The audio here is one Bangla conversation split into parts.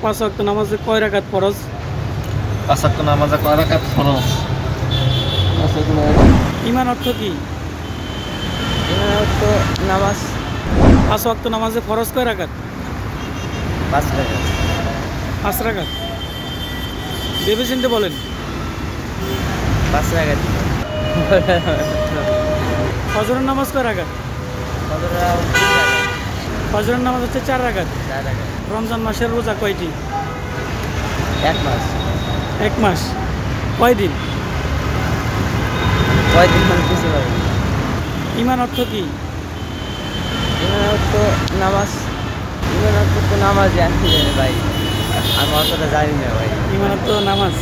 পাঁচ ওয়াক্ত নামাজে কয় রাকাত ফরজ? পাঁচ ওয়াক্ত নামাজে কয় রাকাত ফরজ? ঈমান অর্থ কি? ঈমান অর্থ নামাজ। পাঁচ ওয়াক্ত নামাজে ফরজ কয় রাকাত? 5 রাকাত। 5 রাকাত। ভেবে চিন্তে বলেন। 5 রাকাত। ফজরের নামাজ কয় রাকাত? ফজরের 3 রাকাত। ফজরের নামাজ হচ্ছে 4 রাকাত। 4 রাকাত। রমজান মাসের রোজা কয়টি? 1 মাস। 1 মাস। কয় দিন? কয়দিন মানে বুঝতে পারি। ঈমান অর্থ কি? ঈমান অর্থ নামাজ। ঈমান অর্থ তো নামাজই আমি জানি ভাই, আমি অতটা জানি না ভাই। ঈমান অর্থ নামাজ।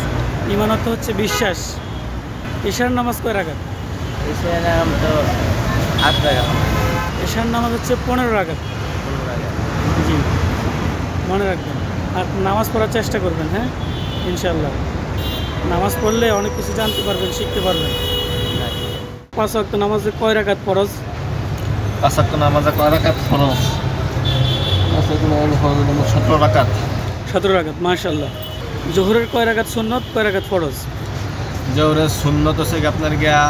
ঈমান অর্থ হচ্ছে বিশ্বাস। ঈশার নামাজ কয় রাকাত? এছাড়া নাম তো 8 রাকাত। ঈশার নামাজ হচ্ছে 15 রাকাত। 15 রাকাত। জি, মনে রাখবেন। আর নামাজ পড়ার চেষ্টা করবেন, হ্যাঁ, ইনশাআল্লাহ। নামাজ পড়লে অনেক কিছু জানতে পারবেন, শিখতে পারবেন। পাঁচ ওয়াক্ত নামাজে কয় রাকাত ফরজ? পাঁচ ওয়াক্ত নামাজে কয় রাকাত ফরজ? 17 রাকাত। 17 রাকাত, মাশাআল্লাহ। জোহরের কয় রাকাত সুন্নত, কয় রাকাত ফরজ? জোহরের সুন্নত হচ্ছে কি আপনার গিয়া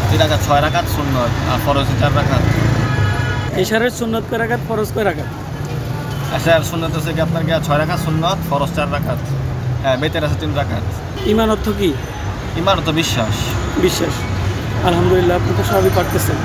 3 রাকাত, 6 রাকাত সুন্নত, আর ফরজ 4 রাকাত। এশারের সুন্নত কয় রাকাত, ফরজ কয় রাকাত? এশার সুন্নত হচ্ছে কি আপনার গিয়া 6 রাকাত সুন্নত, ফরজ 4 রাকাত, হ্যাঁ বেতের আছে 3 রাকাত। ঈমান অর্থ কি? ঈমান তো বিশ্বাস। বিশ্বাস। আলহামদুলিল্লাহ, আপনি তো সবই পারতেছেন।